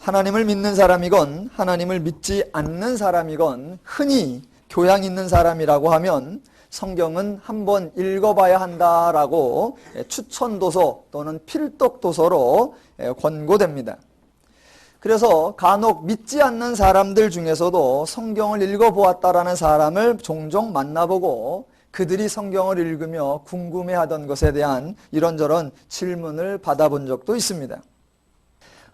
하나님을 믿는 사람이건 하나님을 믿지 않는 사람이건 흔히 교양 있는 사람이라고 하면 성경은 한번 읽어봐야 한다라고 추천도서 또는 필독도서로 권고됩니다. 그래서 간혹 믿지 않는 사람들 중에서도 성경을 읽어보았다라는 사람을 종종 만나보고 그들이 성경을 읽으며 궁금해하던 것에 대한 이런저런 질문을 받아본 적도 있습니다.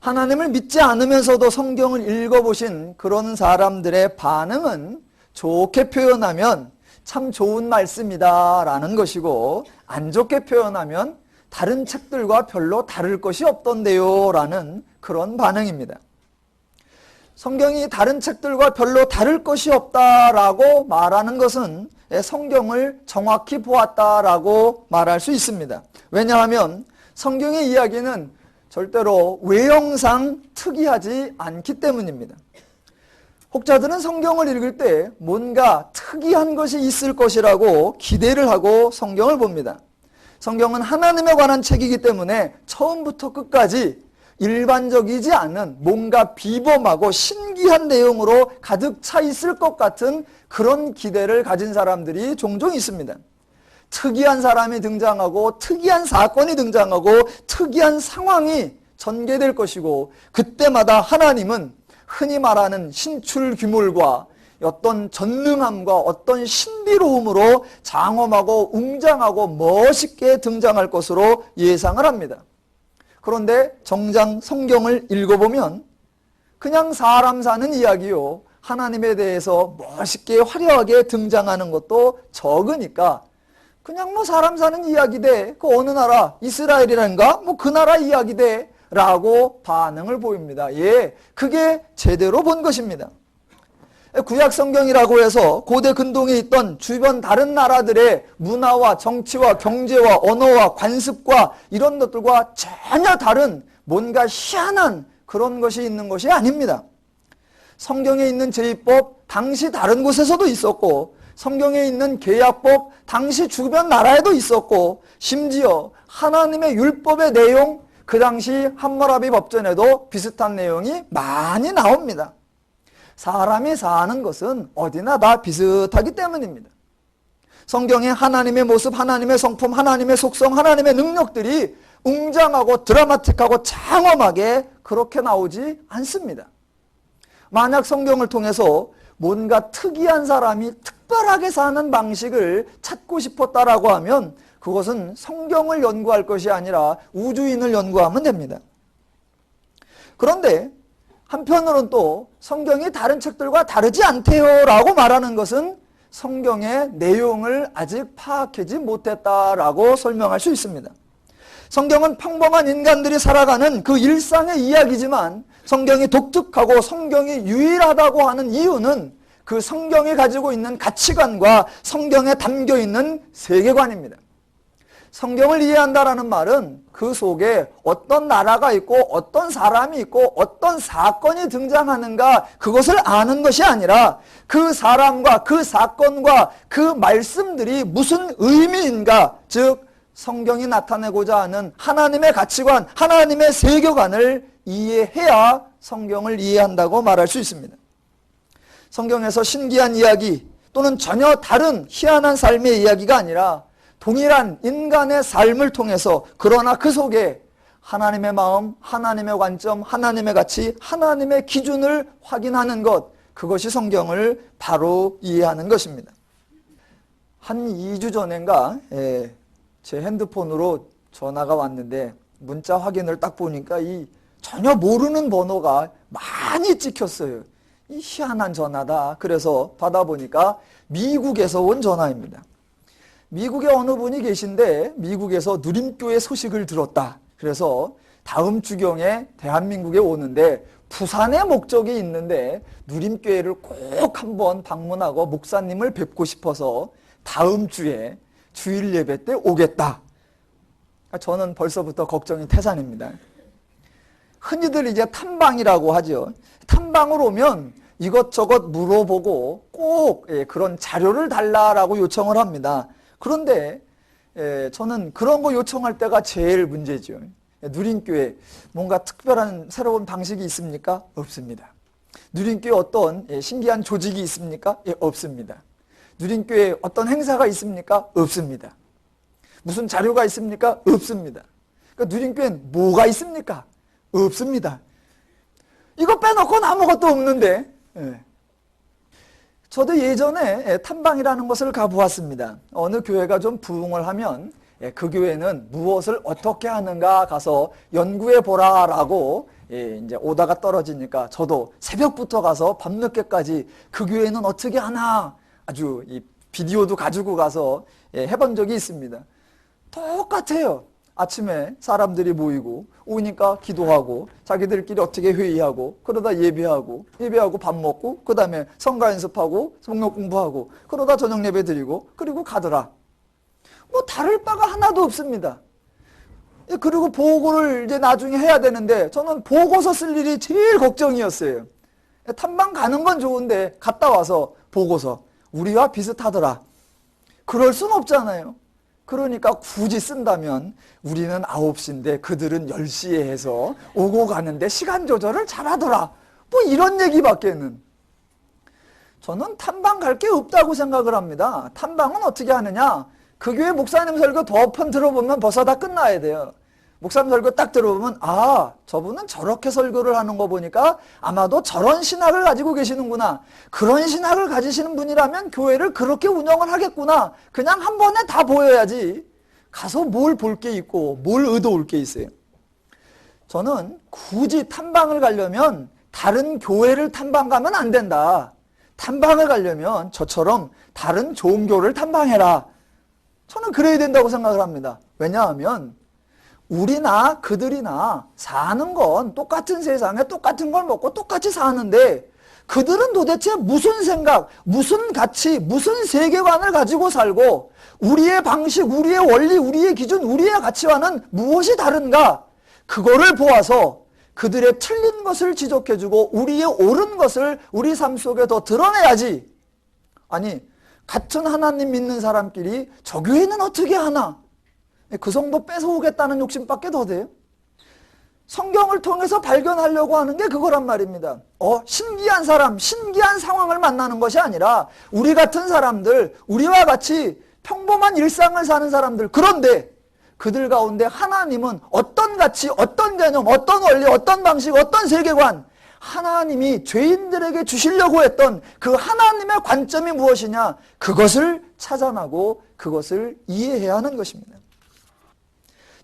하나님을 믿지 않으면서도 성경을 읽어보신 그런 사람들의 반응은 좋게 표현하면 참 좋은 말씀이다 라는 것이고, 안 좋게 표현하면 다른 책들과 별로 다를 것이 없던데요 라는 그런 반응입니다. 성경이 다른 책들과 별로 다를 것이 없다라고 말하는 것은 성경을 정확히 보았다라고 말할 수 있습니다. 왜냐하면 성경의 이야기는 절대로 외형상 특이하지 않기 때문입니다. 혹자들은 성경을 읽을 때 뭔가 특이한 것이 있을 것이라고 기대를 하고 성경을 봅니다. 성경은 하나님에 관한 책이기 때문에 처음부터 끝까지 일반적이지 않은 뭔가 비범하고 신기한 내용으로 가득 차 있을 것 같은 그런 기대를 가진 사람들이 종종 있습니다. 특이한 사람이 등장하고 특이한 사건이 등장하고 특이한 상황이 전개될 것이고, 그때마다 하나님은 흔히 말하는 신출귀몰과 어떤 전능함과 어떤 신비로움으로 장엄하고 웅장하고 멋있게 등장할 것으로 예상을 합니다. 그런데 정작 성경을 읽어보면 그냥 사람 사는 이야기요, 하나님에 대해서 멋있게 화려하게 등장하는 것도 적으니까 그냥 뭐 사람 사는 이야기대, 그 어느 나라 이스라엘이란가 뭐 그 나라 이야기대 라고 반응을 보입니다. 예, 그게 제대로 본 것입니다. 구약 성경이라고 해서 고대 근동에 있던 주변 다른 나라들의 문화와 정치와 경제와 언어와 관습과 이런 것들과 전혀 다른 뭔가 희한한 그런 것이 있는 것이 아닙니다. 성경에 있는 제의법 당시 다른 곳에서도 있었고, 성경에 있는 계약법 당시 주변 나라에도 있었고, 심지어 하나님의 율법의 내용 그 당시 함무라비 법전에도 비슷한 내용이 많이 나옵니다. 사람이 사는 것은 어디나 다 비슷하기 때문입니다. 성경에 하나님의 모습, 하나님의 성품, 하나님의 속성, 하나님의 능력들이 웅장하고 드라마틱하고 장엄하게 그렇게 나오지 않습니다. 만약 성경을 통해서 뭔가 특이한 사람이 특별하게 사는 방식을 찾고 싶었다라고 하면 그것은 성경을 연구할 것이 아니라 우주인을 연구하면 됩니다. 그런데 한편으로는 또 성경이 다른 책들과 다르지 않대요 라고 말하는 것은 성경의 내용을 아직 파악하지 못했다라고 설명할 수 있습니다. 성경은 평범한 인간들이 살아가는 그 일상의 이야기지만 성경이 독특하고 성경이 유일하다고 하는 이유는 그 성경이 가지고 있는 가치관과 성경에 담겨있는 세계관입니다. 성경을 이해한다라는 말은 그 속에 어떤 나라가 있고 어떤 사람이 있고 어떤 사건이 등장하는가 그것을 아는 것이 아니라 그 사람과 그 사건과 그 말씀들이 무슨 의미인가, 즉 성경이 나타내고자 하는 하나님의 가치관, 하나님의 세계관을 이해해야 성경을 이해한다고 말할 수 있습니다. 성경에서 신기한 이야기 또는 전혀 다른 희한한 삶의 이야기가 아니라 동일한 인간의 삶을 통해서, 그러나 그 속에 하나님의 마음, 하나님의 관점, 하나님의 가치, 하나님의 기준을 확인하는 것, 그것이 성경을 바로 이해하는 것입니다. 한 2주 전인가 제 핸드폰으로 전화가 왔는데 문자 확인을 딱 보니까 이 전혀 모르는 번호가 많이 찍혔어요. 이 희한한 전화다. 그래서 받아보니까 미국에서 온 전화입니다. 미국에 어느 분이 계신데 미국에서 누림교회 소식을 들었다. 그래서 다음 주경에 대한민국에 오는데 부산에 목적이 있는데 누림교회를 꼭 한번 방문하고 목사님을 뵙고 싶어서 다음 주에 주일 예배 때 오겠다. 저는 벌써부터 걱정이 태산입니다. 흔히들 이제 탐방이라고 하죠. 탐방을 오면 이것저것 물어보고 꼭 그런 자료를 달라라고 요청을 합니다. 그런데 저는 그런 거 요청할 때가 제일 문제죠. 누린교회 뭔가 특별한 새로운 방식이 있습니까? 없습니다. 누린교회 어떤 신기한 조직이 있습니까? 없습니다. 누린교회 어떤 행사가 있습니까? 없습니다. 무슨 자료가 있습니까? 없습니다. 그러니까 누린교회는 뭐가 있습니까? 없습니다. 이거 빼놓고는 아무것도 없는데. 저도 예전에 탐방이라는 것을 가보았습니다. 어느 교회가 좀 부흥을 하면 그 교회는 무엇을 어떻게 하는가 가서 연구해 보라라고 이제 오다가 떨어지니까 저도 새벽부터 가서 밤늦게까지 그 교회는 어떻게 하나 아주 이 비디오도 가지고 가서 해본 적이 있습니다. 똑같아요. 아침에 사람들이 모이고 오니까 기도하고 자기들끼리 어떻게 회의하고 그러다 예배하고 밥 먹고 그 다음에 성가 연습하고 성경 공부하고 그러다 저녁 예배 드리고 그리고 가더라. 뭐 다를 바가 하나도 없습니다. 그리고 보고를 이제 나중에 해야 되는데 저는 보고서 쓸 일이 제일 걱정이었어요. 탐방 가는 건 좋은데 갔다 와서 보고서 우리와 비슷하더라. 그럴 순 없잖아요. 그러니까 굳이 쓴다면 우리는 9시인데 그들은 10시에 해서 오고 가는데 시간 조절을 잘하더라. 뭐 이런 얘기밖에는. 저는 탐방 갈 게 없다고 생각을 합니다. 탐방은 어떻게 하느냐. 그 교회 목사님 설교 몇 번 들어보면 벌써 다 끝나야 돼요. 목사님 설교 딱 들어보면 아, 저분은 저렇게 설교를 하는 거 보니까 아마도 저런 신학을 가지고 계시는구나. 그런 신학을 가지시는 분이라면 교회를 그렇게 운영을 하겠구나. 그냥 한 번에 다 보여야지. 가서 뭘 볼 게 있고 뭘 의도올 게 있어요. 저는 굳이 탐방을 가려면 다른 교회를 탐방 가면 안 된다. 탐방을 가려면 저처럼 다른 종교를 탐방해라. 저는 그래야 된다고 생각을 합니다. 왜냐하면 우리나 그들이나 사는 건 똑같은 세상에 똑같은 걸 먹고 똑같이 사는데 그들은 도대체 무슨 생각, 무슨 가치, 무슨 세계관을 가지고 살고 우리의 방식, 우리의 원리, 우리의 기준, 우리의 가치와는 무엇이 다른가? 그거를 보아서 그들의 틀린 것을 지적해주고 우리의 옳은 것을 우리 삶 속에 더 드러내야지. 아니, 같은 하나님 믿는 사람끼리 저 교회는 어떻게 하나? 그 정도 뺏어오겠다는 욕심밖에 더 돼요? 성경을 통해서 발견하려고 하는 게 그거란 말입니다. 신기한 사람, 신기한 상황을 만나는 것이 아니라 우리 같은 사람들, 우리와 같이 평범한 일상을 사는 사람들, 그런데 그들 가운데 하나님은 어떤 가치, 어떤 개념, 어떤 원리, 어떤 방식, 어떤 세계관, 하나님이 죄인들에게 주시려고 했던 그 하나님의 관점이 무엇이냐, 그것을 찾아나고 그것을 이해해야 하는 것입니다.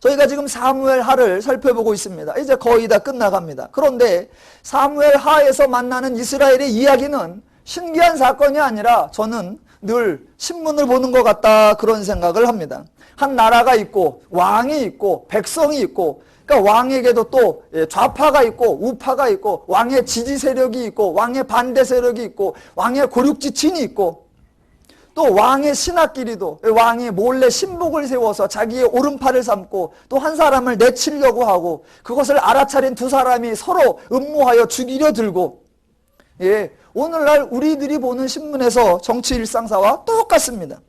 저희가 지금 사무엘하를 살펴보고 있습니다. 이제 거의 다 끝나갑니다. 그런데 사무엘하에서 만나는 이스라엘의 이야기는 신기한 사건이 아니라 저는 늘 신문을 보는 것 같다 그런 생각을 합니다. 한 나라가 있고 왕이 있고 백성이 있고 그러니까 왕에게도 또 좌파가 있고 우파가 있고 왕의 지지 세력이 있고 왕의 반대 세력이 있고 왕의 고륙지친이 있고 또 왕의 신하끼리도 왕이 몰래 신복을 세워서 자기의 오른팔을 삼고 또 한 사람을 내치려고 하고 그것을 알아차린 두 사람이 서로 음모하여 죽이려 들고 오늘날 우리들이 보는 신문에서 정치 일상사와 똑같습니다.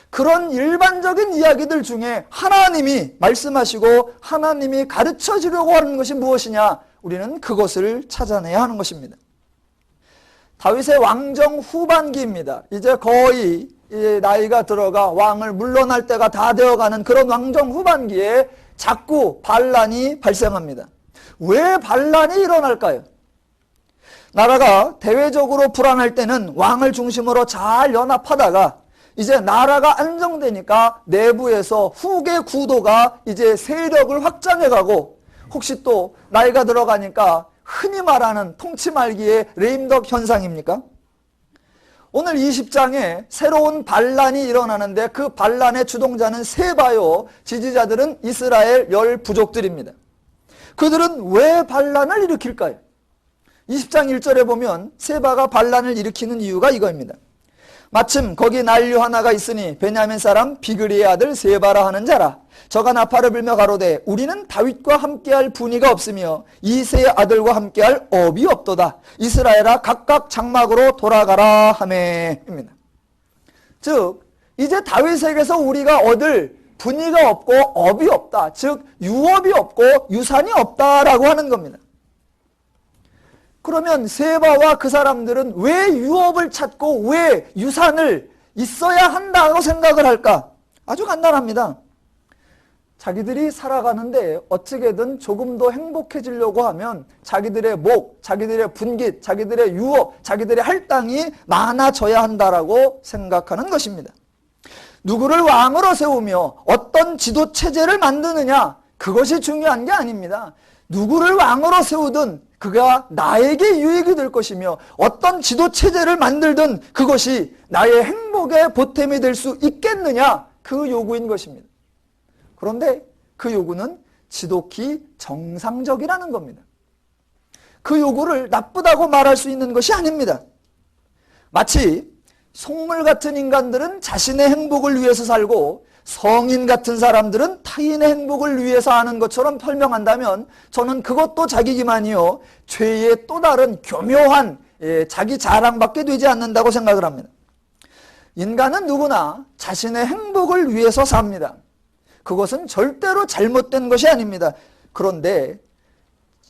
그런 일반적인 이야기들 중에 하나님이 말씀하시고 하나님이 가르쳐 주려고 하는 것이 무엇이냐? 우리는 그것을 찾아내야 하는 것입니다. 다윗의 왕정 후반기입니다. 이제 거의 나이가 들어가 왕을 물러날 때가 다 되어가는 그런 왕정 후반기에 자꾸 반란이 발생합니다. 왜 반란이 일어날까요? 나라가 대외적으로 불안할 때는 왕을 중심으로 잘 연합하다가 이제 나라가 안정되니까 내부에서 후계 구도가 이제 세력을 확장해가고 혹시 또 나이가 들어가니까 흔히 말하는 통치 말기의 레임덕 현상입니까? 오늘 20장에 새로운 반란이 일어나는데 그 반란의 주동자는 세바요, 지지자들은 이스라엘 10 부족들입니다. 그들은 왜 반란을 일으킬까요? 20장 1절에 보면 세바가 반란을 일으키는 이유가 이거입니다. 마침 거기 난류 하나가 있으니 베냐민 사람 비그리의 아들 세바라 하는 자라. 저가 나팔을 불며 가로되 우리는 다윗과 함께할 분이가 없으며 이새의 아들과 함께할 업이 없도다. 이스라엘아 각각 장막으로 돌아가라 하매입니다. 즉 이제 다윗에게서 우리가 얻을 분이가 없고 업이 없다. 즉 유업이 없고 유산이 없다라고 하는 겁니다. 그러면 세바와 그 사람들은 왜 유업을 찾고 왜 유산을 있어야 한다고 생각을 할까? 아주 간단합니다. 자기들이 살아가는데 어떻게든 조금 더 행복해지려고 하면 자기들의 목, 자기들의 분깃, 자기들의 유업, 자기들의 할당이 많아져야 한다라고 생각하는 것입니다. 누구를 왕으로 세우며 어떤 지도 체제를 만드느냐, 그것이 중요한 게 아닙니다. 누구를 왕으로 세우든 그가 나에게 유익이 될 것이며 어떤 지도 체제를 만들든 그것이 나의 행복의 보탬이 될 수 있겠느냐, 그 요구인 것입니다. 그런데 그 요구는 지독히 정상적이라는 겁니다. 그 요구를 나쁘다고 말할 수 있는 것이 아닙니다. 마치 속물 같은 인간들은 자신의 행복을 위해서 살고 성인 같은 사람들은 타인의 행복을 위해서 하는 것처럼 설명한다면 저는 그것도 자기 기만이요, 죄의 또 다른 교묘한 자기 자랑밖에 되지 않는다고 생각을 합니다. 인간은 누구나 자신의 행복을 위해서 삽니다. 그것은 절대로 잘못된 것이 아닙니다. 그런데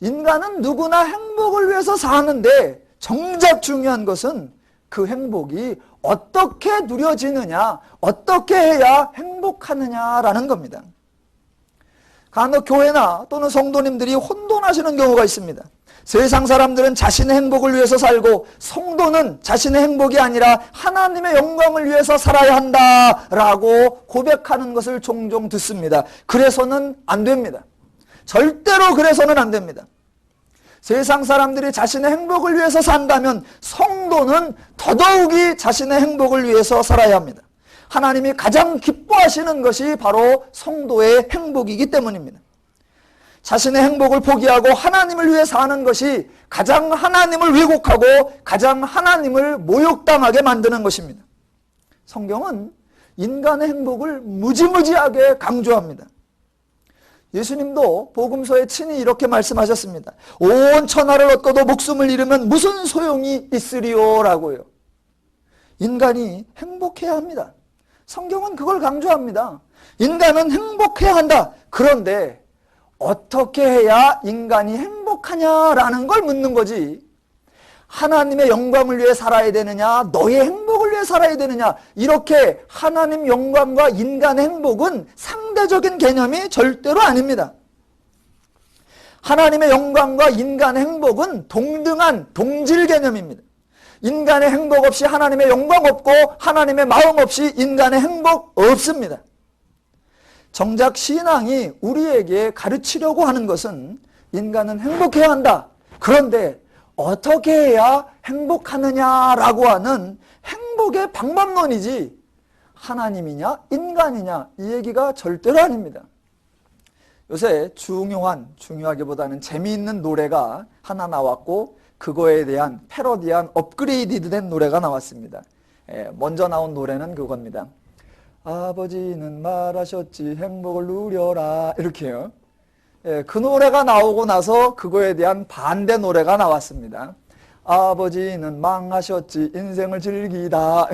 인간은 누구나 행복을 위해서 사는데 정작 중요한 것은 그 행복이 어떻게 누려지느냐, 어떻게 해야 행복하느냐라는 겁니다. 간혹 교회나 또는 성도님들이 혼돈하시는 경우가 있습니다. 세상 사람들은 자신의 행복을 위해서 살고 성도는 자신의 행복이 아니라 하나님의 영광을 위해서 살아야 한다라고 고백하는 것을 종종 듣습니다. 그래서는 안 됩니다. 절대로 그래서는 안 됩니다. 세상 사람들이 자신의 행복을 위해서 산다면 성도는 더더욱이 자신의 행복을 위해서 살아야 합니다. 하나님이 가장 기뻐하시는 것이 바로 성도의 행복이기 때문입니다. 자신의 행복을 포기하고 하나님을 위해 사는 것이 가장 하나님을 왜곡하고 가장 하나님을 모욕당하게 만드는 것입니다. 성경은 인간의 행복을 무지무지하게 강조합니다. 예수님도 복음서에 친히 이렇게 말씀하셨습니다. 온 천하를 얻고도 목숨을 잃으면 무슨 소용이 있으리요 라고요. 인간이 행복해야 합니다. 성경은 그걸 강조합니다. 인간은 행복해야 한다. 그런데 어떻게 해야 인간이 행복하냐라는 걸 묻는 거지, 하나님의 영광을 위해 살아야 되느냐, 너의 행복을 위해 살아야 되느냐, 이렇게 하나님 영광과 인간의 행복은 상대적인 개념이 절대로 아닙니다. 하나님의 영광과 인간의 행복은 동등한 동질 개념입니다. 인간의 행복 없이 하나님의 영광 없고 하나님의 마음 없이 인간의 행복 없습니다. 정작 신앙이 우리에게 가르치려고 하는 것은 인간은 행복해야 한다. 그런데 어떻게 해야 행복하느냐라고 하는 행복의 방법론이지 하나님이냐 인간이냐 이 얘기가 절대로 아닙니다. 요새 중요하기보다는 재미있는 노래가 하나 나왔고 그거에 대한 패러디한 업그레이드된 노래가 나왔습니다. 먼저 나온 노래는 그겁니다. 아버지는 말하셨지 행복을 누려라, 이렇게요. 그 노래가 나오고 나서 그거에 대한 반대 노래가 나왔습니다. 아버지는 망하셨지 인생을 즐기다.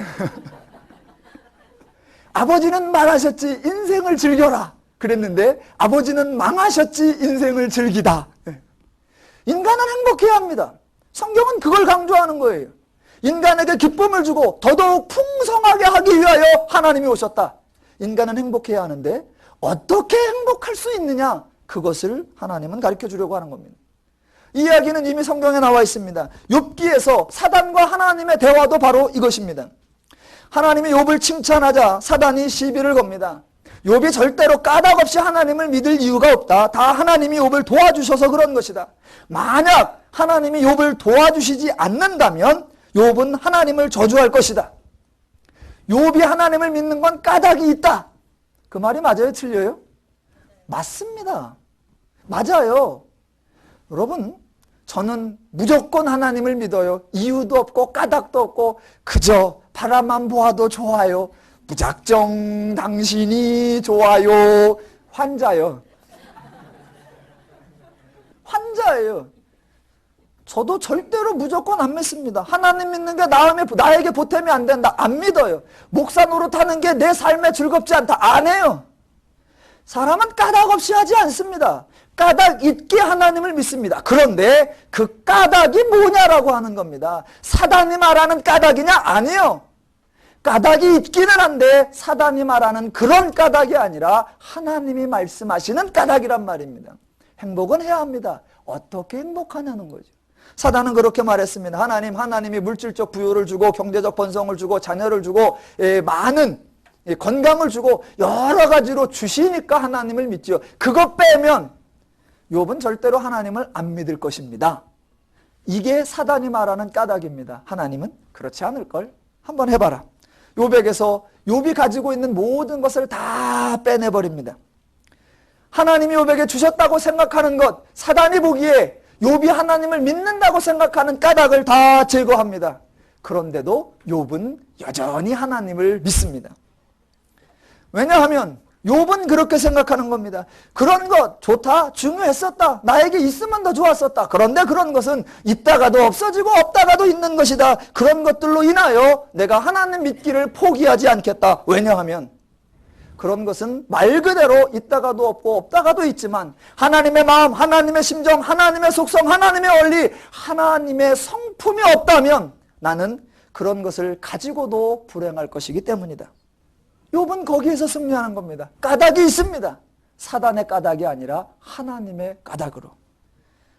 아버지는 말하셨지 인생을 즐겨라 그랬는데 아버지는 망하셨지 인생을 즐기다. 인간은 행복해야 합니다. 성경은 그걸 강조하는 거예요. 인간에게 기쁨을 주고 더더욱 풍성하게 하기 위하여 하나님이 오셨다. 인간은 행복해야 하는데 어떻게 행복할 수 있느냐, 그것을 하나님은 가르쳐 주려고 하는 겁니다. 이 이야기는 이미 성경에 나와 있습니다. 욥기에서 사단과 하나님의 대화도 바로 이것입니다. 하나님이 욥을 칭찬하자 사단이 시비를 겁니다. 욥이 절대로 까닭 없이 하나님을 믿을 이유가 없다. 다 하나님이 욥을 도와주셔서 그런 것이다. 만약 하나님이 욥을 도와주시지 않는다면 욥은 하나님을 저주할 것이다. 욥이 하나님을 믿는 건 까닭이 있다. 그 말이 맞아요? 틀려요? 맞습니다. 맞아요. 여러분, 저는 무조건 하나님을 믿어요. 이유도 없고 까닭도 없고 그저 바라만 보아도 좋아요. 무작정 당신이 좋아요. 환자요. 환자예요. 저도 절대로 무조건 안 믿습니다. 하나님 믿는 게 나에게 보탬이 안 된다. 안 믿어요. 목사 노릇하는 게 내 삶에 즐겁지 않다. 안 해요. 사람은 까닭 없이 하지 않습니다. 까닭 있게 하나님을 믿습니다. 그런데 그 까닭이 뭐냐라고 하는 겁니다. 사단이 말하는 까닭이냐? 아니요. 까닭이 있기는 한데 사단이 말하는 그런 까닭이 아니라 하나님이 말씀하시는 까닭이란 말입니다. 행복은 해야 합니다. 어떻게 행복하냐는 거죠. 사단은 그렇게 말했습니다. 하나님이 물질적 부유를 주고 경제적 번성을 주고 자녀를 주고 많은 건강을 주고 여러 가지로 주시니까 하나님을 믿지요. 그것 빼면 욥은 절대로 하나님을 안 믿을 것입니다. 이게 사단이 말하는 까닭입니다. 하나님은 그렇지 않을걸? 한번 해봐라. 욥에게서 욥이 가지고 있는 모든 것을 다 빼내버립니다. 하나님이 욥에게 주셨다고 생각하는 것, 사단이 보기에 욥이 하나님을 믿는다고 생각하는 까닭을 다 제거합니다. 그런데도 욥은 여전히 하나님을 믿습니다. 왜냐하면 욥은 그렇게 생각하는 겁니다. 그런 것 좋다, 중요했었다, 나에게 있으면 더 좋았었다. 그런데 그런 것은 있다가도 없어지고 없다가도 있는 것이다. 그런 것들로 인하여 내가 하나님 믿기를 포기하지 않겠다. 왜냐하면 그런 것은 말 그대로 있다가도 없고 없다가도 있지만 하나님의 마음, 하나님의 심정, 하나님의 속성, 하나님의 원리, 하나님의 성품이 없다면 나는 그런 것을 가지고도 불행할 것이기 때문이다. 욥은 거기에서 승리하는 겁니다. 까닭이 있습니다. 사단의 까닭이 아니라 하나님의 까닭으로.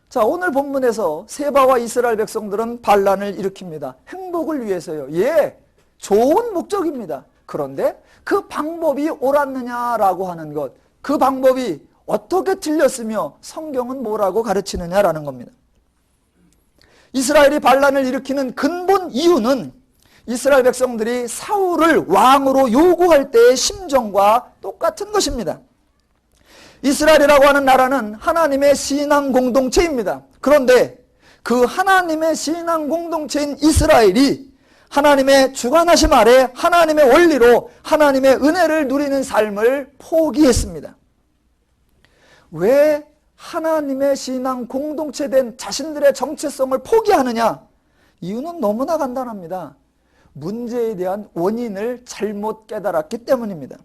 자, 오늘 본문에서 세바와 이스라엘 백성들은 반란을 일으킵니다. 행복을 위해서요. 예, 좋은 목적입니다. 그런데 그 방법이 옳았느냐라고 하는 것, 그 방법이 어떻게 틀렸으며 성경은 뭐라고 가르치느냐라는 겁니다. 이스라엘이 반란을 일으키는 근본 이유는 이스라엘 백성들이 사울을 왕으로 요구할 때의 심정과 똑같은 것입니다. 이스라엘이라고 하는 나라는 하나님의 신앙 공동체입니다. 그런데 그 하나님의 신앙 공동체인 이스라엘이 하나님의 주관하심 아래 하나님의 원리로 하나님의 은혜를 누리는 삶을 포기했습니다. 왜 하나님의 신앙 공동체된 자신들의 정체성을 포기하느냐? 이유는 너무나 간단합니다. 문제에 대한 원인을 잘못 깨달았기 때문입니다.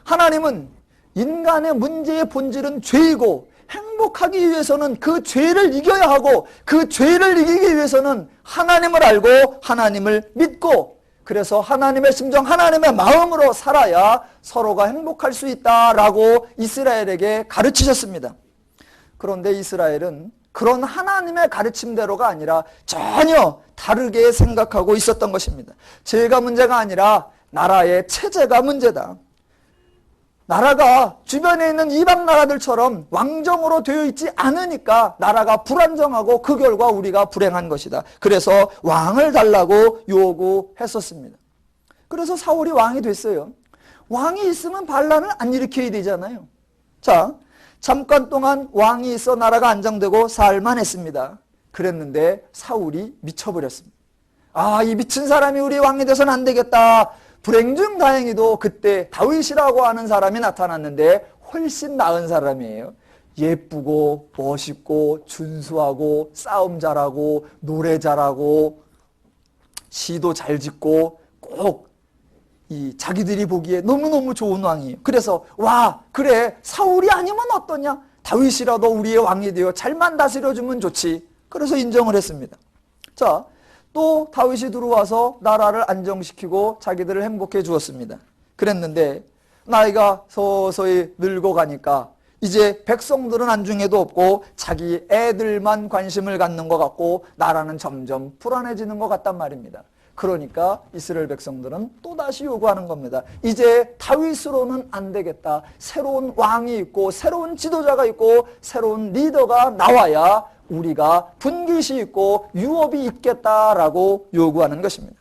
하나님은 인간의 문제의 본질은 죄이고 행복하기 위해서는 그 죄를 이겨야 하고 그 죄를 이기기 위해서는 하나님을 알고 하나님을 믿고 그래서 하나님의 심정, 하나님의 마음으로 살아야 서로가 행복할 수 있다라고 이스라엘에게 가르치셨습니다. 그런데 이스라엘은 그런 하나님의 가르침대로가 아니라 전혀 다르게 생각하고 있었던 것입니다. 죄가 문제가 아니라 나라의 체제가 문제다. 나라가 주변에 있는 이방 나라들처럼 왕정으로 되어 있지 않으니까 나라가 불안정하고 그 결과 우리가 불행한 것이다. 그래서 왕을 달라고 요구했었습니다. 그래서 사울이 왕이 됐어요. 왕이 있으면 반란을 안 일으켜야 되잖아요. 자, 잠깐 동안 왕이 있어 나라가 안정되고 살만했습니다. 그랬는데 사울이 미쳐버렸습니다. 아, 이 미친 사람이 우리 왕이 돼서는 안 되겠다. 불행 중 다행히도 그때 다윗이라고 하는 사람이 나타났는데 훨씬 나은 사람이에요. 예쁘고 멋있고 준수하고 싸움 잘하고 노래 잘하고 시도 잘 짓고 꼭 이 자기들이 보기에 너무너무 좋은 왕이에요. 그래서 와, 그래, 사울이 아니면 어떠냐? 다윗이라도 우리의 왕이 되어 잘만 다스려주면 좋지. 그래서 인정을 했습니다. 자, 또 다윗이 들어와서 나라를 안정시키고 자기들을 행복해 주었습니다. 그랬는데 나이가 서서히 늙어가니까 이제 백성들은 안중에도 없고 자기 애들만 관심을 갖는 것 같고 나라는 점점 불안해지는 것 같단 말입니다. 그러니까 이스라엘 백성들은 또다시 요구하는 겁니다. 이제 다윗으로는 안 되겠다. 새로운 왕이 있고 새로운 지도자가 있고 새로운 리더가 나와야 우리가 분깃이 있고 유업이 있겠다라고 요구하는 것입니다.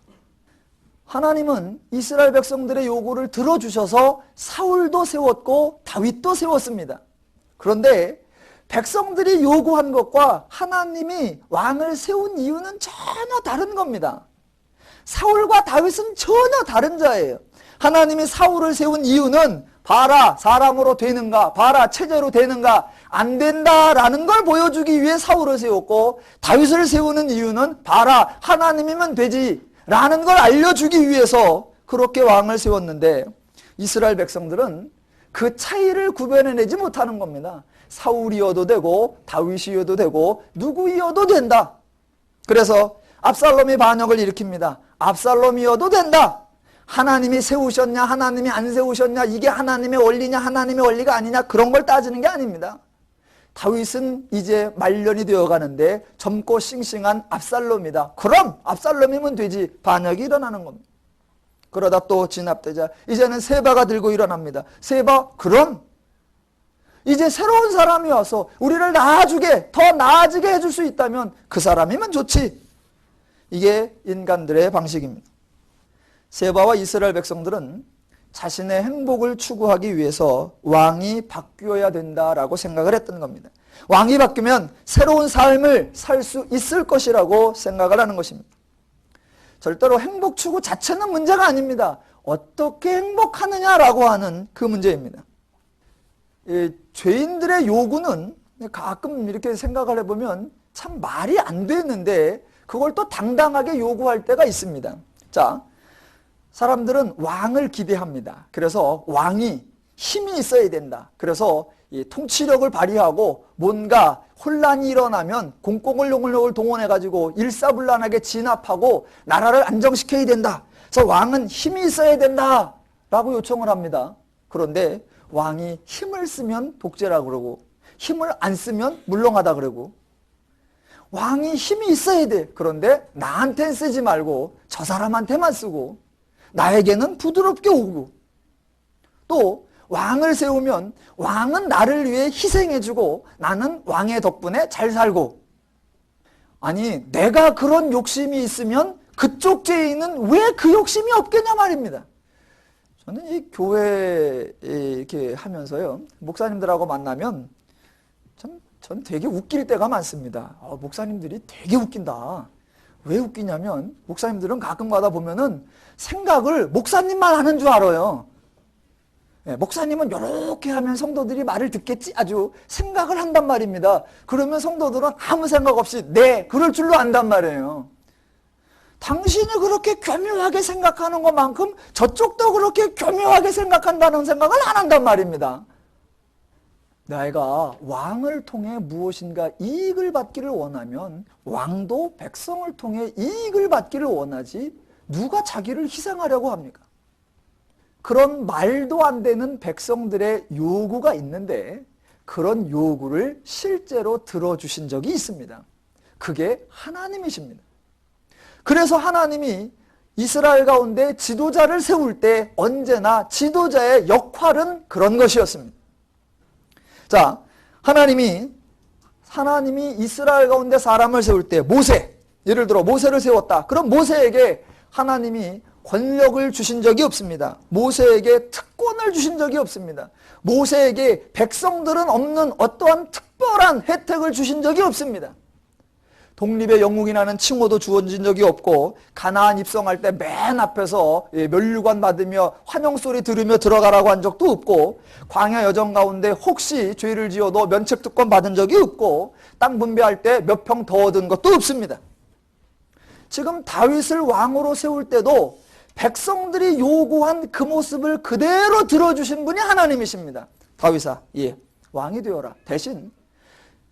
하나님은 이스라엘 백성들의 요구를 들어주셔서 사울도 세웠고 다윗도 세웠습니다. 그런데 백성들이 요구한 것과 하나님이 왕을 세운 이유는 전혀 다른 겁니다. 사울과 다윗은 전혀 다른 자예요. 하나님이 사울을 세운 이유는 봐라, 사람으로 되는가, 봐라, 체제로 되는가, 안 된다라는 걸 보여주기 위해 사울을 세웠고, 다윗을 세우는 이유는 봐라, 하나님이면 되지 라는 걸 알려주기 위해서 그렇게 왕을 세웠는데 이스라엘 백성들은 그 차이를 구별해내지 못하는 겁니다. 사울이어도 되고 다윗이어도 되고 누구이어도 된다. 그래서 압살롬이 반역을 일으킵니다. 압살롬이어도 된다. 하나님이 세우셨냐 하나님이 안 세우셨냐, 이게 하나님의 원리냐 하나님의 원리가 아니냐, 그런 걸 따지는 게 아닙니다. 다윗은 이제 말년이 되어가는데 젊고 싱싱한 압살롬이다. 그럼 압살롬이면 되지. 반역이 일어나는 겁니다. 그러다 또 진압되자 이제는 세바가 들고 일어납니다. 세바, 그럼 이제 새로운 사람이 와서 우리를 나아주게, 더 나아지게 해줄 수 있다면 그 사람이면 좋지. 이게 인간들의 방식입니다. 세바와 이스라엘 백성들은 자신의 행복을 추구하기 위해서 왕이 바뀌어야 된다라고 생각을 했던 겁니다. 왕이 바뀌면 새로운 삶을 살 수 있을 것이라고 생각을 하는 것입니다. 절대로 행복 추구 자체는 문제가 아닙니다. 어떻게 행복하느냐라고 하는 그 문제입니다. 죄인들의 요구는 가끔 이렇게 생각을 해보면 참 말이 안 되는데 그걸 또 당당하게 요구할 때가 있습니다. 자, 사람들은 왕을 기대합니다. 그래서 왕이 힘이 있어야 된다. 그래서 이 통치력을 발휘하고 뭔가 혼란이 일어나면 공공을 동원해가지고 일사불란하게 진압하고 나라를 안정시켜야 된다. 그래서 왕은 힘이 있어야 된다 라고 요청을 합니다. 그런데 왕이 힘을 쓰면 독재라고 그러고 힘을 안 쓰면 물렁하다 그러고, 왕이 힘이 있어야 돼. 그런데 나한테는 쓰지 말고 저 사람한테만 쓰고 나에게는 부드럽게 오고, 또 왕을 세우면 왕은 나를 위해 희생해주고 나는 왕의 덕분에 잘 살고, 아니 내가 그런 욕심이 있으면 그쪽 죄인은 왜 그 욕심이 없겠냐 말입니다. 저는 이 교회 이렇게 하면서요, 목사님들하고 만나면 전 되게 웃길 때가 많습니다. 목사님들이 되게 웃긴다. 왜 웃기냐면 목사님들은 가끔가다 보면은 생각을 목사님만 하는 줄 알아요. 목사님은 이렇게 하면 성도들이 말을 듣겠지, 아주 생각을 한단 말입니다. 그러면 성도들은 아무 생각 없이 네, 그럴 줄로 안단 말이에요. 당신이 그렇게 교묘하게 생각하는 것만큼 저쪽도 그렇게 교묘하게 생각한다는 생각을 안 한단 말입니다. 내가 왕을 통해 무엇인가 이익을 받기를 원하면 왕도 백성을 통해 이익을 받기를 원하지 누가 자기를 희생하려고 합니까? 그런 말도 안 되는 백성들의 요구가 있는데 그런 요구를 실제로 들어주신 적이 있습니다. 그게 하나님이십니다. 그래서 하나님이 이스라엘 가운데 지도자를 세울 때 언제나 지도자의 역할은 그런 것이었습니다. 자, 하나님이 이스라엘 가운데 사람을 세울 때 모세, 예를 들어 모세를 세웠다. 그럼 모세에게 하나님이 권력을 주신 적이 없습니다. 모세에게 특권을 주신 적이 없습니다. 모세에게 백성들은 없는 어떠한 특별한 혜택을 주신 적이 없습니다. 독립의 영웅이라는 칭호도 주어진 적이 없고, 가나안 입성할 때 맨 앞에서 면류관 받으며 환영소리 들으며 들어가라고 한 적도 없고, 광야 여정 가운데 혹시 죄를 지어도 면책특권 받은 적이 없고, 땅 분배할 때 몇 평 더 얻은 것도 없습니다. 지금 다윗을 왕으로 세울 때도 백성들이 요구한 그 모습을 그대로 들어주신 분이 하나님이십니다. 다윗아, 왕이 되어라. 대신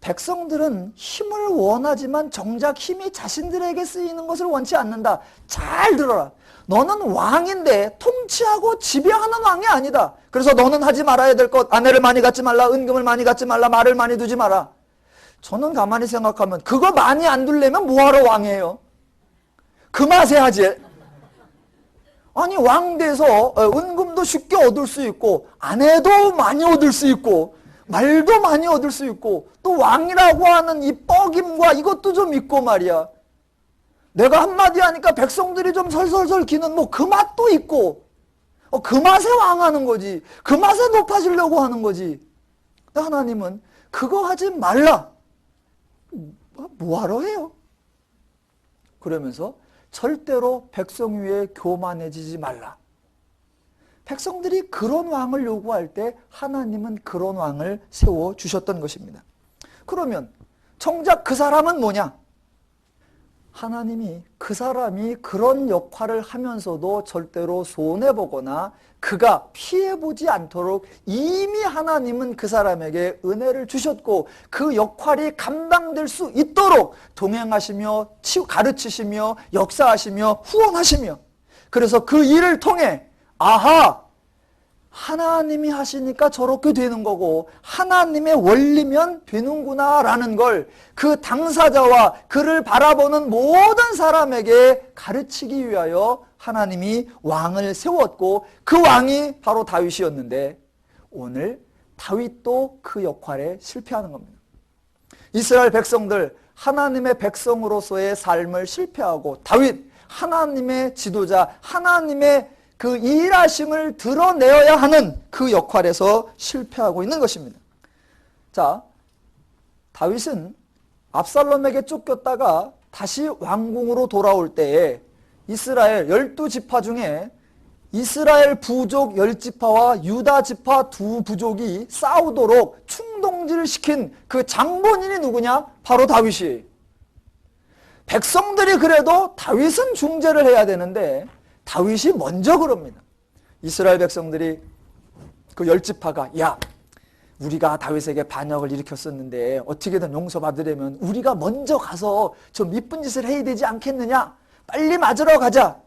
백성들은 힘을 원하지만 정작 힘이 자신들에게 쓰이는 것을 원치 않는다. 잘 들어라. 너는 왕인데 통치하고 지배하는 왕이 아니다. 그래서 너는 하지 말아야 될 것, 아내를 많이 갖지 말라, 은금을 많이 갖지 말라, 말을 많이 두지 마라. 저는 가만히 생각하면 그거 많이 안 두려면 뭐하러 왕이에요? 그 맛에 하지. 아니 왕 돼서 은금도 쉽게 얻을 수 있고 아내도 많이 얻을 수 있고 말도 많이 얻을 수 있고 또 왕이라고 하는 이 뻐김과 이것도 좀 있고 말이야. 내가 한마디 하니까 백성들이 좀 설설설 기는 뭐 그 맛도 있고 그 맛에 왕하는 거지. 그 맛에 높아지려고 하는 거지. 근데 하나님은 그거 하지 말라. 뭐하러 해요? 그러면서 절대로 백성 위에 교만해지지 말라. 백성들이 그런 왕을 요구할 때 하나님은 그런 왕을 세워주셨던 것입니다. 그러면 정작 그 사람은 뭐냐? 하나님이 그 사람이 그런 역할을 하면서도 절대로 손해보거나 그가 피해보지 않도록 이미 하나님은 그 사람에게 은혜를 주셨고 그 역할이 감당될 수 있도록 동행하시며 가르치시며 역사하시며 후원하시며, 그래서 그 일을 통해 아하, 하나님이 하시니까 저렇게 되는 거고 하나님의 원리면 되는구나 라는 걸 그 당사자와 그를 바라보는 모든 사람에게 가르치기 위하여 하나님이 왕을 세웠고, 그 왕이 바로 다윗이었는데 오늘 다윗도 그 역할에 실패하는 겁니다. 이스라엘 백성들, 하나님의 백성으로서의 삶을 실패하고 다윗, 하나님의 지도자, 하나님의 그 일하심을 드러내어야 하는 그 역할에서 실패하고 있는 것입니다. 자, 다윗은 압살롬에게 쫓겼다가 다시 왕궁으로 돌아올 때에 이스라엘 12지파 중에 이스라엘 부족 10지파와 유다 지파 두 부족이 싸우도록 충동질시킨 그 장본인이 누구냐? 바로 다윗이. 백성들이 그래도 다윗은 중재를 해야 되는데 다윗이 먼저 그럽니다. 이스라엘 백성들이 그 10지파가 야, 우리가 다윗에게 반역을 일으켰었는데 어떻게든 용서받으려면 우리가 먼저 가서 좀 이쁜 짓을 해야 되지 않겠느냐? 빨리 맞으러 가자.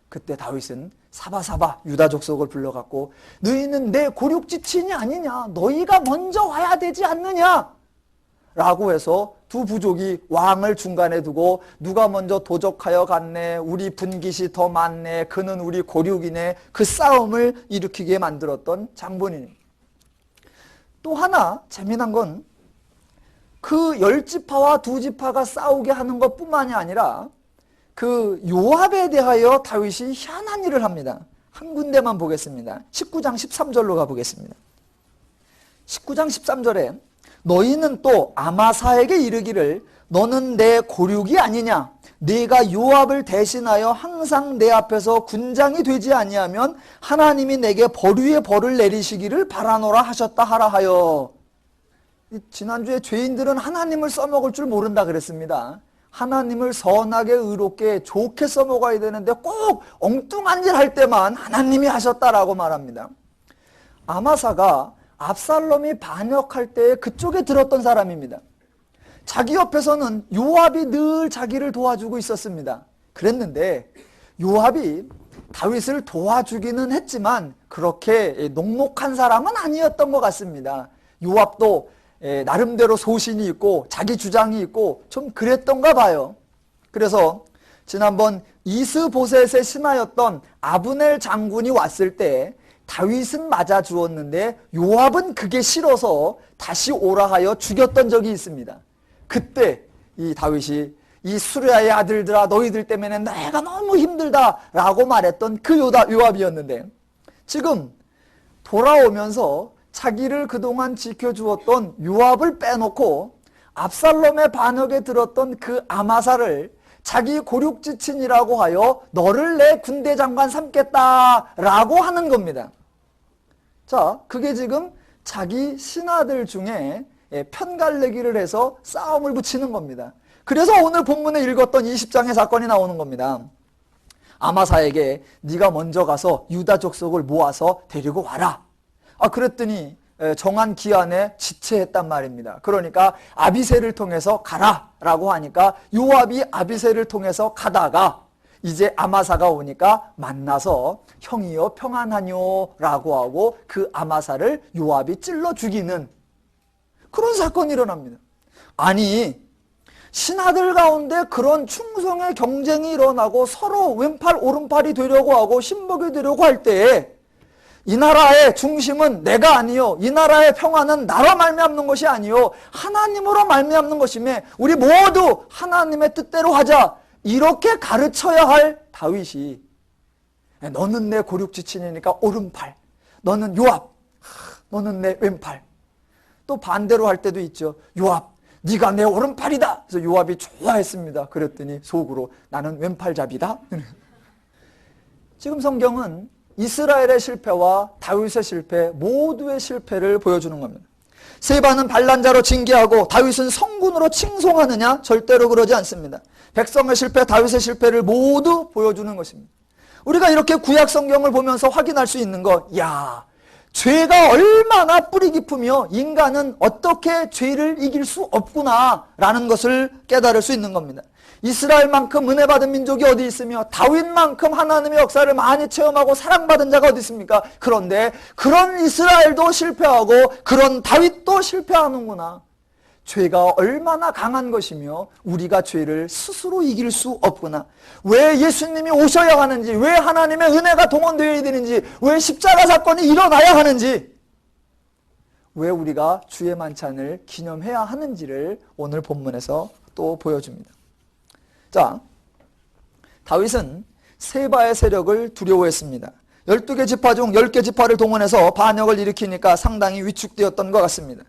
그때 다윗은 사바사바 유다 족속을 불러갖고 너희는 내 고륙지친이 아니냐? 너희가 먼저 와야 되지 않느냐? 라고 해서 두 부족이 왕을 중간에 두고 누가 먼저 도적하여 갔네, 우리 분깃이 더 많네, 그는 우리 고륙이네, 그 싸움을 일으키게 만들었던 장본인입니다. 또 하나 재미난 건 그 10지파와 2지파가 싸우게 하는 것뿐만이 아니라 그 요압에 대하여 다윗이 희한한 일을 합니다. 한 군데만 보겠습니다. 19장 13절로 가보겠습니다. 19장 13절에 너희는 또 아마사에게 이르기를 너는 내 고륙이 아니냐? 네가 요압을 대신하여 항상 내 앞에서 군장이 되지 아니하면 하나님이 내게 벌 위에 벌을 내리시기를 바라노라 하셨다 하라 하여. 지난주에 죄인들은 하나님을 써먹을 줄 모른다 그랬습니다. 하나님을 선하게 의롭게 좋게 써먹어야 되는데 꼭 엉뚱한 일 할 때만 하나님이 하셨다라고 말합니다. 아마사가 압살롬이 반역할 때 그쪽에 들었던 사람입니다. 자기 옆에서는 요압이 늘 자기를 도와주고 있었습니다. 그랬는데 요압이 다윗을 도와주기는 했지만 그렇게 녹록한 사람은 아니었던 것 같습니다. 요압도 나름대로 소신이 있고 자기 주장이 있고 좀 그랬던가 봐요. 그래서 지난번 이스보셋의 신하였던 아브넬 장군이 왔을 때 다윗은 맞아 주었는데 요압은 그게 싫어서 다시 오라 하여 죽였던 적이 있습니다. 그때 이 다윗이 이 수르야의 아들들아 너희들 때문에 내가 너무 힘들다 라고 말했던 그 요압이었는데 지금 돌아오면서 자기를 그동안 지켜주었던 요압을 빼놓고 압살롬의 반역에 들었던 그 아마사를 자기 고륙지친이라고 하여 너를 내 군대 장관 삼겠다라고 하는 겁니다. 자, 그게 지금 자기 신하들 중에 편갈래기를 해서 싸움을 붙이는 겁니다. 그래서 오늘 본문에 읽었던 20장의 사건이 나오는 겁니다. 아마사에게 네가 먼저 가서 유다 족속을 모아서 데리고 와라. 그랬더니 정한 기한에 지체했단 말입니다. 그러니까 아비새를 통해서 가라 라고 하니까 요압이 아비새를 통해서 가다가 이제 아마사가 오니까 만나서 형이여 평안하뇨 라고 하고 그 아마사를 요압이 찔러 죽이는 그런 사건이 일어납니다. 아니 신하들 가운데 그런 충성의 경쟁이 일어나고 서로 왼팔 오른팔이 되려고 하고 신복이 되려고 할 때에 이 나라의 중심은 내가 아니요 이 나라의 평화는 나로 말미암는 것이 아니요 하나님으로 말미암는 것이며 우리 모두 하나님의 뜻대로 하자 이렇게 가르쳐야 할 다윗이 너는 내 고륙지친이니까 오른팔, 너는 요압, 너는 내 왼팔. 또 반대로 할 때도 있죠. 요압, 네가 내 오른팔이다. 그래서 요압이 좋아했습니다. 그랬더니 속으로 나는 왼팔잡이다. 지금 성경은 이스라엘의 실패와 다윗의 실패 모두의 실패를 보여주는 겁니다. 세바는 반란자로 징계하고 다윗은 성군으로 칭송하느냐? 절대로 그러지 않습니다. 백성의 실패, 다윗의 실패를 모두 보여주는 것입니다. 우리가 이렇게 구약 성경을 보면서 확인할 수 있는 것, 죄가 얼마나 뿌리 깊으며 인간은 어떻게 죄를 이길 수 없구나라는 것을 깨달을 수 있는 겁니다. 이스라엘만큼 은혜 받은 민족이 어디 있으며 다윗만큼 하나님의 역사를 많이 체험하고 사랑받은 자가 어디 있습니까? 그런데 그런 이스라엘도 실패하고 그런 다윗도 실패하는구나. 죄가 얼마나 강한 것이며 우리가 죄를 스스로 이길 수 없구나. 왜 예수님이 오셔야 하는지, 왜 하나님의 은혜가 동원되어야 되는지, 왜 십자가 사건이 일어나야 하는지, 왜 우리가 주의 만찬을 기념해야 하는지를 오늘 본문에서 또 보여줍니다. 자, 다윗은 세바의 세력을 두려워했습니다. 12개 지파 중 10개 지파를 동원해서 반역을 일으키니까 상당히 위축되었던 것 같습니다.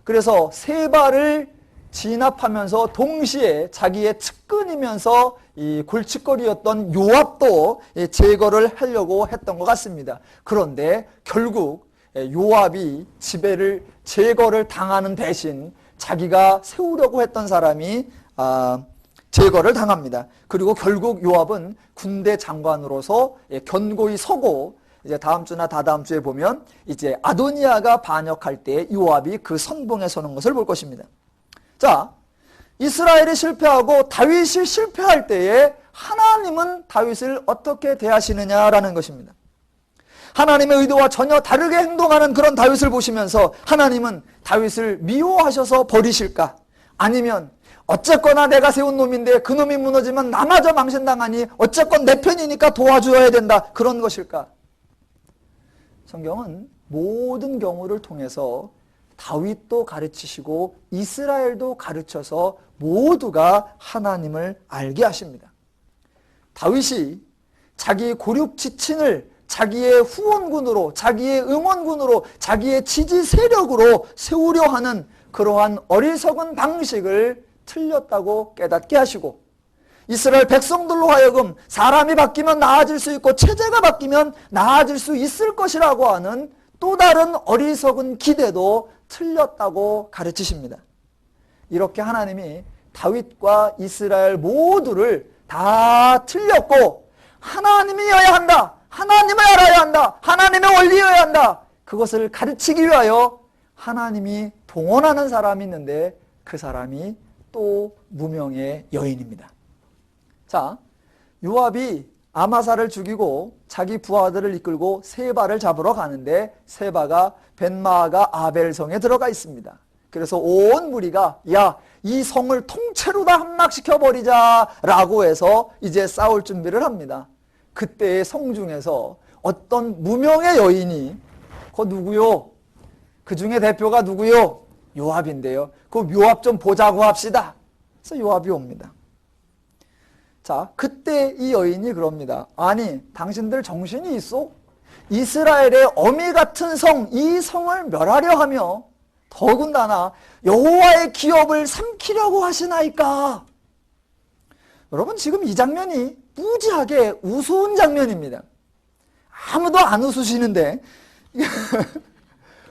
그래서 세바를 진압하면서 동시에 자기의 측근이면서 이 골칫거리였던 요압도 제거를 하려고 했던 것 같습니다. 그런데 결국 요압이 지배를 제거를 당하는 대신 자기가 세우려고 했던 사람이 제거를 당합니다. 그리고 결국 요압은 군대 장관으로서 견고히 서고, 이제 다음 주나 다다음 주에 보면 이제 아도니아가 반역할 때 요압이 그 선봉에 서는 것을 볼 것입니다. 자, 이스라엘이 실패하고 다윗이 실패할 때에 하나님은 다윗을 어떻게 대하시느냐라는 것입니다. 하나님의 의도와 전혀 다르게 행동하는 그런 다윗을 보시면서 하나님은 다윗을 미워하셔서 버리실까? 아니면 어쨌거나 내가 세운 놈인데 그 놈이 무너지면 나마저 망신당하니 어쨌건 내 편이니까 도와줘야 된다, 그런 것일까? 성경은 모든 경우를 통해서 다윗도 가르치시고 이스라엘도 가르쳐서 모두가 하나님을 알게 하십니다. 다윗이 자기 고륙 지친을 자기의 후원군으로, 자기의 응원군으로, 자기의 지지 세력으로 세우려 하는 그러한 어리석은 방식을 틀렸다고 깨닫게 하시고, 이스라엘 백성들로 하여금 사람이 바뀌면 나아질 수 있고 체제가 바뀌면 나아질 수 있을 것이라고 하는 또 다른 어리석은 기대도 틀렸다고 가르치십니다. 이렇게 하나님이 다윗과 이스라엘 모두를 다 틀렸고, 하나님이어야 한다, 하나님을 알아야 한다, 하나님의 원리여야 한다, 그것을 가르치기 위하여 하나님이 동원하는 사람이 있는데 그 사람이 또 무명의 여인입니다. 자, 요압이 아마사를 죽이고 자기 부하들을 이끌고 세바를 잡으러 가는데 세바가 벤마아가 아벨성에 들어가 있습니다. 그래서 온 무리가 이 성을 통째로 다 함락시켜버리자 라고 해서 이제 싸울 준비를 합니다. 그때의 성 중에서 어떤 무명의 여인이, 그거 누구요? 그 중에 대표가 누구요? 요압인데요. 그 요압 좀 보자고 합시다. 그래서 요압이 옵니다. 자, 그때 이 여인이 그럽니다. 아니, 당신들 정신이 있어? 이스라엘의 어미 같은 성, 이 성을 멸하려 하며 더군다나 여호와의 기업을 삼키려고 하시나이까? 여러분, 지금 이 장면이 무지하게 우스운 장면입니다. 아무도 안 웃으시는데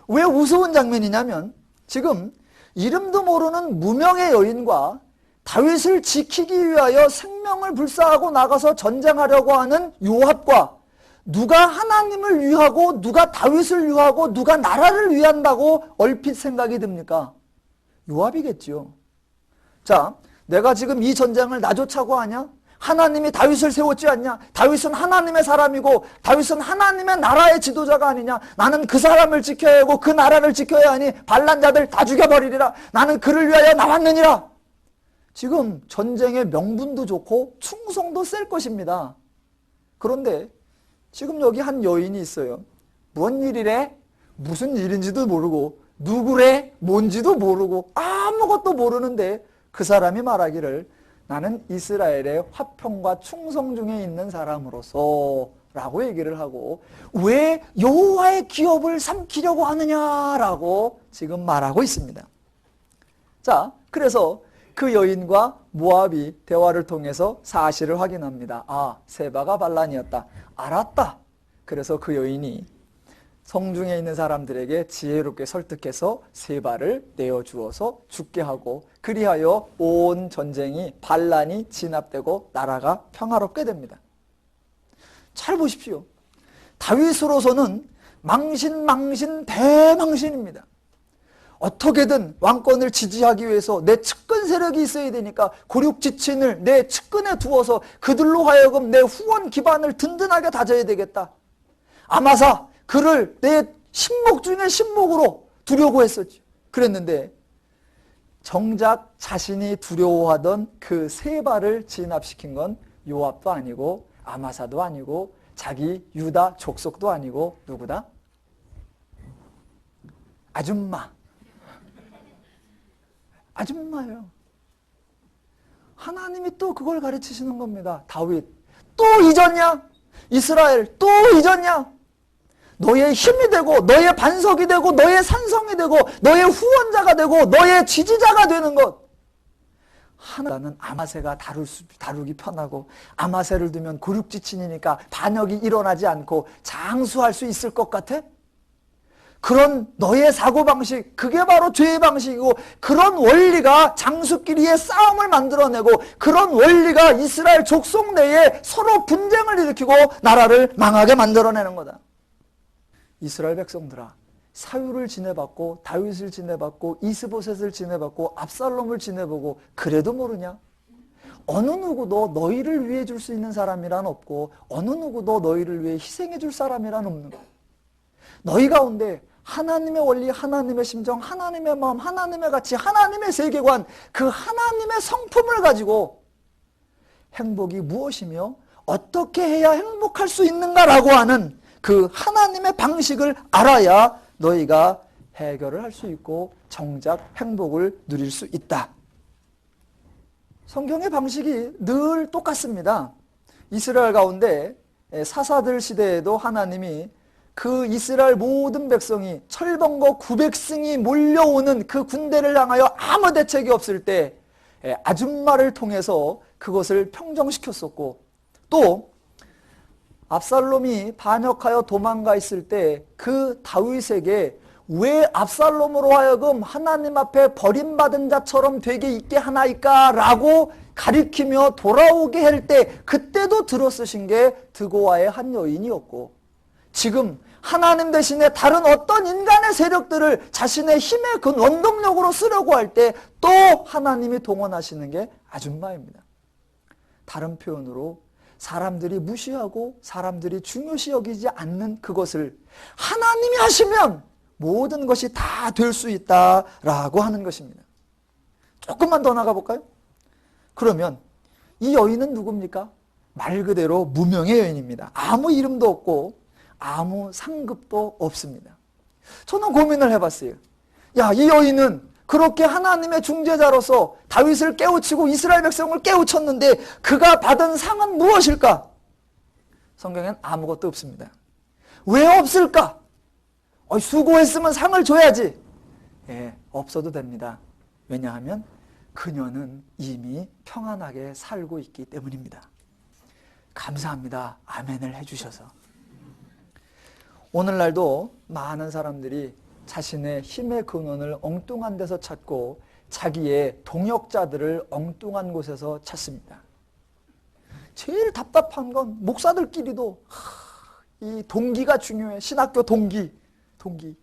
왜 우스운 장면이냐면, 지금 이름도 모르는 무명의 여인과 다윗을 지키기 위하여 생명을 불사하고 나가서 전쟁하려고 하는 요압과 누가 하나님을 위하고 누가 다윗을 위하고 누가 나라를 위한다고 얼핏 생각이 듭니까? 요압이겠지요. 자, 내가 지금 이 전쟁을 나조차고 하냐? 하나님이 다윗을 세웠지 않냐? 다윗은 하나님의 사람이고 다윗은 하나님의 나라의 지도자가 아니냐? 나는 그 사람을 지켜야 하고 그 나라를 지켜야 하니 반란자들 다 죽여버리리라. 나는 그를 위하여 나왔느니라. 지금 전쟁의 명분도 좋고 충성도 셀 것입니다. 그런데 지금 여기 한 여인이 있어요. 뭔 일이래? 무슨 일인지도 모르고 누구래? 뭔지도 모르고 아무것도 모르는데 그 사람이 말하기를 나는 이스라엘의 화평과 충성 중에 있는 사람으로서 라고 얘기를 하고, 왜 여호와의 기업을 삼키려고 하느냐라고 지금 말하고 있습니다. 자, 그래서 그 여인과 모압이 대화를 통해서 사실을 확인합니다. 아, 세바가 반란이었다. 알았다. 그래서 그 여인이 성중에 있는 사람들에게 지혜롭게 설득해서 세 발을 내어주어서 죽게 하고, 그리하여 온 전쟁이 반란이 진압되고 나라가 평화롭게 됩니다. 잘 보십시오. 다윗으로서는 망신 대망신입니다. 어떻게든 왕권을 지지하기 위해서 내 측근 세력이 있어야 되니까 고륙지친을 내 측근에 두어서 그들로 하여금 내 후원 기반을 든든하게 다져야 되겠다. 아마사 그를 내 신복 중에 신복으로 두려고 했었죠. 그랬는데 정작 자신이 두려워하던 그 세 발을 진압시킨 건 요압도 아니고 아마사도 아니고 자기 유다 족속도 아니고 누구다? 아줌마예요. 하나님이 또 그걸 가르치시는 겁니다. 다윗, 또 잊었냐? 이스라엘, 또 잊었냐? 너의 힘이 되고 너의 반석이 되고 너의 산성이 되고 너의 후원자가 되고 너의 지지자가 되는 것. 하나는 아마새가 다루기 편하고 아마새를 두면 고륙지친이니까 반역이 일어나지 않고 장수할 수 있을 것 같아? 그런 너의 사고방식, 그게 바로 죄의 방식이고, 그런 원리가 장수끼리의 싸움을 만들어내고, 그런 원리가 이스라엘 족속 내에 서로 분쟁을 일으키고 나라를 망하게 만들어내는 거다. 이스라엘 백성들아, 사울을 지내봤고 다윗을 지내봤고 이스보셋을 지내봤고 압살롬을 지내보고 그래도 모르냐? 어느 누구도 너희를 위해 줄 수 있는 사람이란 없고 어느 누구도 너희를 위해 희생해 줄 사람이란 없는 거야. 너희 가운데 하나님의 원리, 하나님의 심정, 하나님의 마음, 하나님의 가치, 하나님의 세계관, 그 하나님의 성품을 가지고 행복이 무엇이며 어떻게 해야 행복할 수 있는가라고 하는 그 하나님의 방식을 알아야 너희가 해결을 할 수 있고 정작 행복을 누릴 수 있다. 성경의 방식이 늘 똑같습니다. 이스라엘 가운데 사사들 시대에도 하나님이 그 이스라엘 모든 백성이 철번거 900승이 몰려오는 그 군대를 향하여 아무 대책이 없을 때 아줌마를 통해서 그것을 평정시켰었고, 또 압살롬이 반역하여 도망가 있을 때 그 다윗에게 왜 압살롬으로 하여금 하나님 앞에 버림받은 자처럼 되게 있게 하나이까? 라고 가리키며 돌아오게 할 때 그때도 들어쓰신 게 드고아의 한 여인이었고, 지금 하나님 대신에 다른 어떤 인간의 세력들을 자신의 힘의 그 원동력으로 쓰려고 할 때 또 하나님이 동원하시는 게 아줌마입니다. 다른 표현으로 사람들이 무시하고 사람들이 중요시 여기지 않는 그것을 하나님이 하시면 모든 것이 다 될 수 있다라고 하는 것입니다. 조금만 더 나가볼까요? 그러면 이 여인은 누굽니까? 말 그대로 무명의 여인입니다. 아무 이름도 없고 아무 상급도 없습니다. 저는 고민을 해봤어요. 야, 이 여인은 그렇게 하나님의 중재자로서 다윗을 깨우치고 이스라엘 백성을 깨우쳤는데 그가 받은 상은 무엇일까? 성경엔 아무것도 없습니다. 왜 없을까? 수고했으면 상을 줘야지. 없어도 됩니다. 왜냐하면 그녀는 이미 평안하게 살고 있기 때문입니다. 감사합니다. 아멘을 해주셔서. 오늘날도 많은 사람들이 자신의 힘의 근원을 엉뚱한 데서 찾고 자기의 동역자들을 엉뚱한 곳에서 찾습니다. 제일 답답한 건 목사들끼리도 이 동기가 중요해. 신학교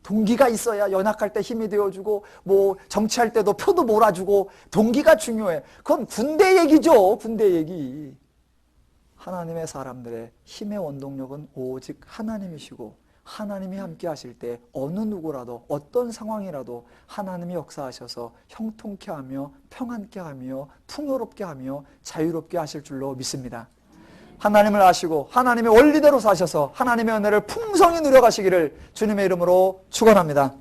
동기가 있어야 연약할 때 힘이 되어주고 뭐 정치할 때도 표도 몰아주고 동기가 중요해. 그건 군대 얘기죠. 군대 얘기. 하나님의 사람들의 힘의 원동력은 오직 하나님이시고 하나님이 함께 하실 때 어느 누구라도 어떤 상황이라도 하나님이 역사하셔서 형통케 하며 평안케 하며 풍요롭게 하며 자유롭게 하실 줄로 믿습니다. 하나님을 아시고 하나님의 원리대로 사셔서 하나님의 은혜를 풍성히 누려가시기를 주님의 이름으로 축원합니다.